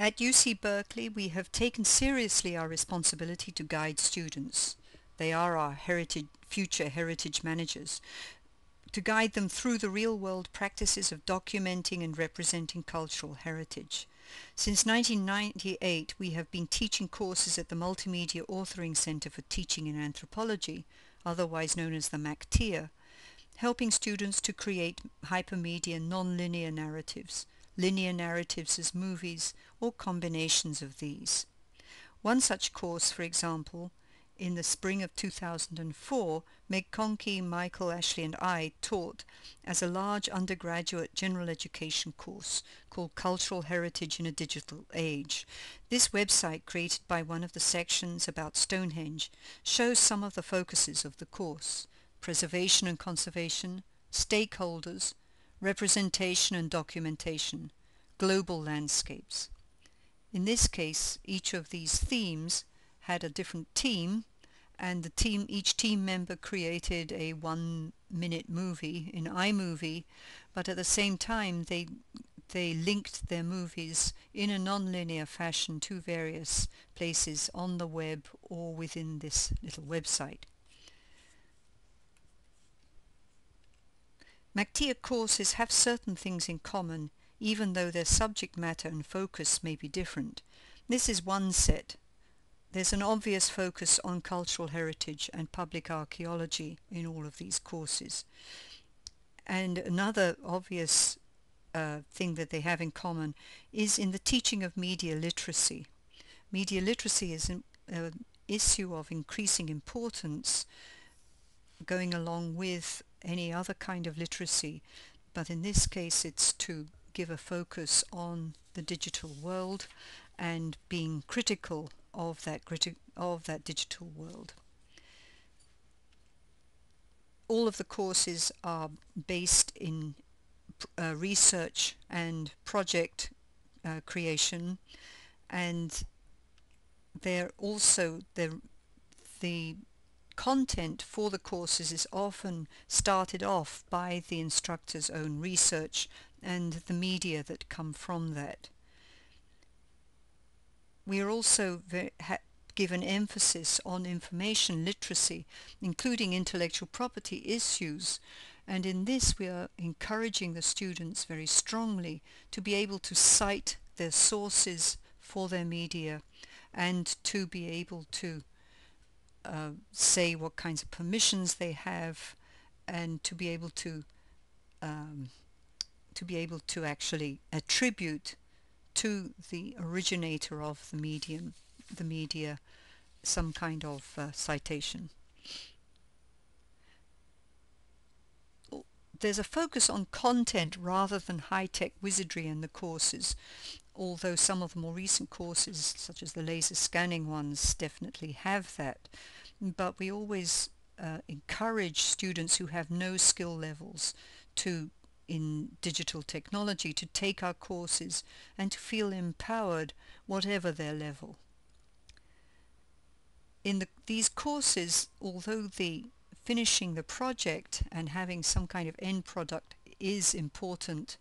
At UC Berkeley, we have taken seriously our responsibility to guide students. They are our future heritage managers, to guide them through the real-world practices of documenting and representing cultural heritage. Since 1998, we have been teaching courses at the Multimedia Authoring Center for Teaching in Anthropology, otherwise known as the MACTEA, helping students to create hypermedia non-linear narratives, linear narratives as movies, or combinations of these. One such course, for example, in the spring of 2004, Meg Conkey, Michael, Ashley and I taught as a large undergraduate general education course called Cultural Heritage in a Digital Age. This website, created by one of the sections about Stonehenge, shows some of the focuses of the course: preservation and conservation, stakeholders, representation and documentation, global landscapes. In this case, each of these themes had a different team, and each team member created a 1-minute movie in iMovie, but at the same time they linked their movies in a non-linear fashion to various places on the web or within this little website. MACTEA courses have certain things in common, even though their subject matter and focus may be different. This is one set. There's an obvious focus on cultural heritage and public archaeology in all of these courses. And another obvious thing that they have in common is in the teaching of media literacy. Media literacy is an issue of increasing importance, going along with any other kind of literacy, but in this case it's to give a focus on the digital world and being critical of that digital world. All of the courses are based in research and project creation, and they're also the content for the courses is often started off by the instructor's own research and the media that come from that. We are also given emphasis on information literacy, including intellectual property issues, and in this we are encouraging the students very strongly to be able to cite their sources for their media and to be able to say what kinds of permissions they have, and to be able to actually attribute to the originator of the media, some kind of citation. There's a focus on content rather than high-tech wizardry in the courses, although some of the more recent courses, such as the laser scanning ones, definitely have that. But we always encourage students who have no skill levels in digital technology to take our courses and to feel empowered whatever their level. In these courses, although finishing the project and having some kind of end product is important,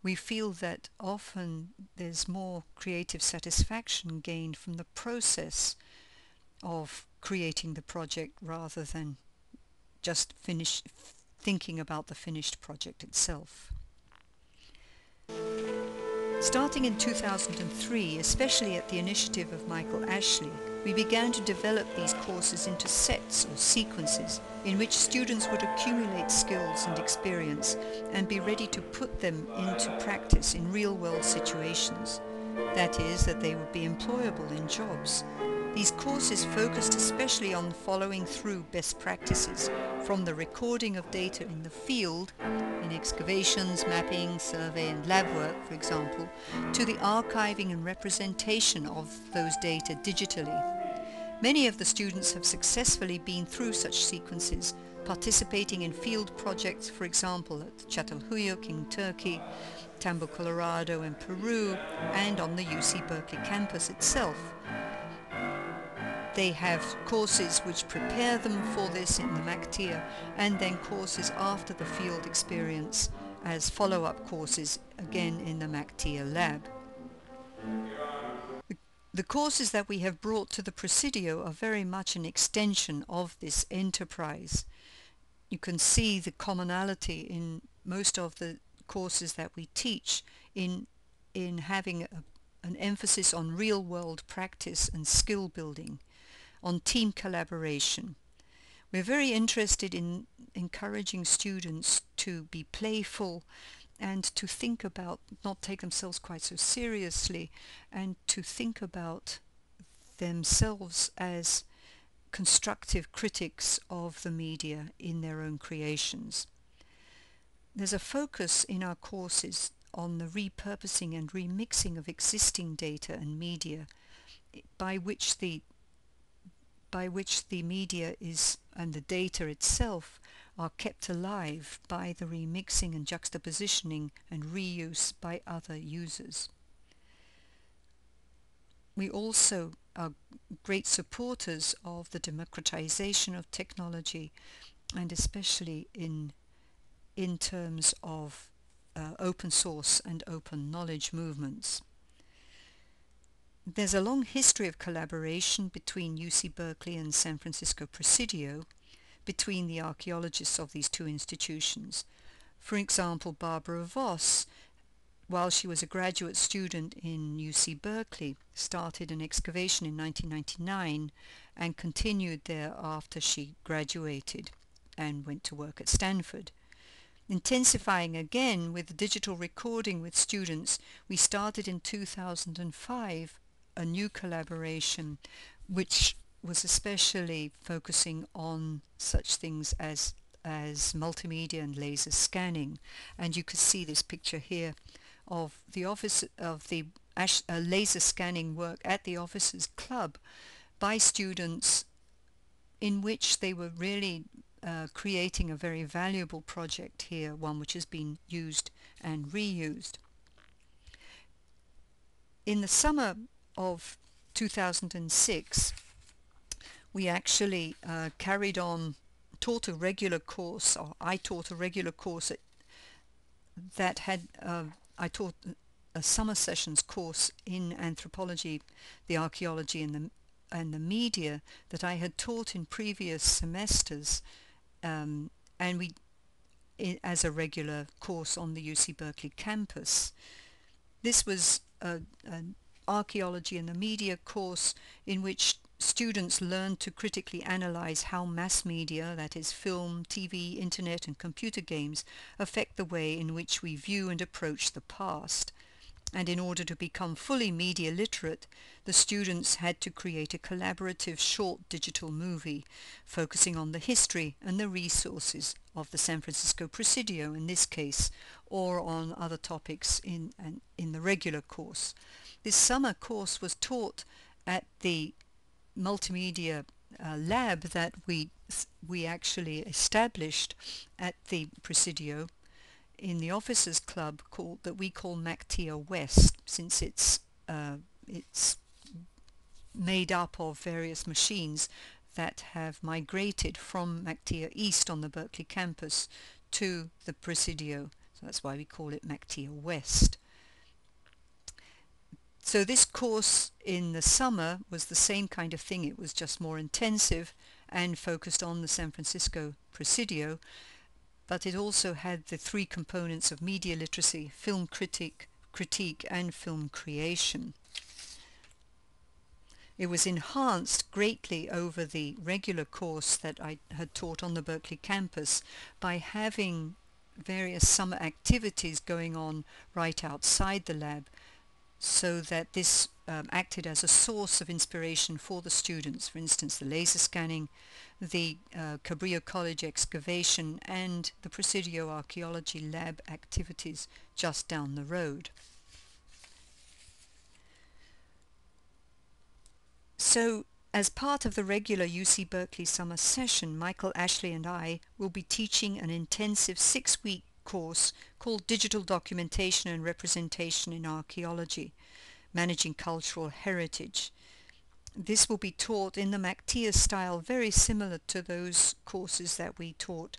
we feel that often there's more creative satisfaction gained from the process of creating the project rather than just thinking about the finished project itself. Starting in 2003, especially at the initiative of Michael Ashley, we began to develop these courses into sets or sequences in which students would accumulate skills and experience and be ready to put them into practice in real-world situations. That is, that they would be employable in jobs. These courses focused especially on following through best practices, from the recording of data in the field, in excavations, mapping, survey and lab work, for example, to the archiving and representation of those data digitally. Many of the students have successfully been through such sequences, participating in field projects, for example, at Çatalhöyük in Turkey, Tambo, Colorado and Peru, and on the UC Berkeley campus itself. They have courses which prepare them for this in the MACTEA, and then courses after the field experience as follow-up courses, again in the MACTEA lab. The courses that we have brought to the Presidio are very much an extension of this enterprise. You can see the commonality in most of the courses that we teach in having an emphasis on real-world practice and skill building, on team collaboration. We're very interested in encouraging students to be playful and to think about, not take themselves quite so seriously, and to think about themselves as constructive critics of the media in their own creations. There's a focus in our courses on the repurposing and remixing of existing data and media by which the media is and the data itself are kept alive by the remixing and juxtapositioning and reuse by other users. We also are great supporters of the democratization of technology, and especially in terms of open source and open knowledge movements. There's a long history of collaboration between UC Berkeley and San Francisco Presidio, between the archaeologists of these two institutions. For example, Barbara Voss, while she was a graduate student in UC Berkeley, started an excavation in 1999 and continued there after she graduated and went to work at Stanford. Intensifying again with digital recording with students, we started in 2005 a new collaboration which was especially focusing on such things as multimedia and laser scanning. And you could see this picture here of the office of the laser scanning work at the Officers Club by students, in which they were really creating a very valuable project here, one which has been used and reused. In the summer of 2006, we actually taught a regular course, or I taught a regular course that had, I taught a summer sessions course in anthropology, the archaeology and the media that I had taught in previous semesters, and as a regular course on the UC Berkeley campus. This was an archaeology and the media course in which students learned to critically analyze how mass media, that is film, TV, internet and computer games, affect the way in which we view and approach the past. And in order to become fully media literate, the students had to create a collaborative short digital movie focusing on the history and the resources of the San Francisco Presidio in this case, or on other topics in the regular course. This summer course was taught at the multimedia lab that we actually established at the Presidio in the Officers Club that we call MacTIA West, since it's made up of various machines that have migrated from MacTIA East on the Berkeley campus to the Presidio. So that's why we call it MacTIA West. So this course in the summer was the same kind of thing. It was just more intensive and focused on the San Francisco Presidio, but it also had the three components of media literacy, film critique, and film creation. It was enhanced greatly over the regular course that I had taught on the Berkeley campus by having various summer activities going on right outside the lab, so that this acted as a source of inspiration for the students. For instance, the laser scanning, the Cabrillo College excavation, and the Presidio Archaeology lab activities just down the road. So, as part of the regular UC Berkeley summer session, Michael Ashley and I will be teaching an intensive 6-week course called Digital Documentation and Representation in Archaeology, Managing Cultural Heritage. This will be taught in the MacTIA style, very similar to those courses that we taught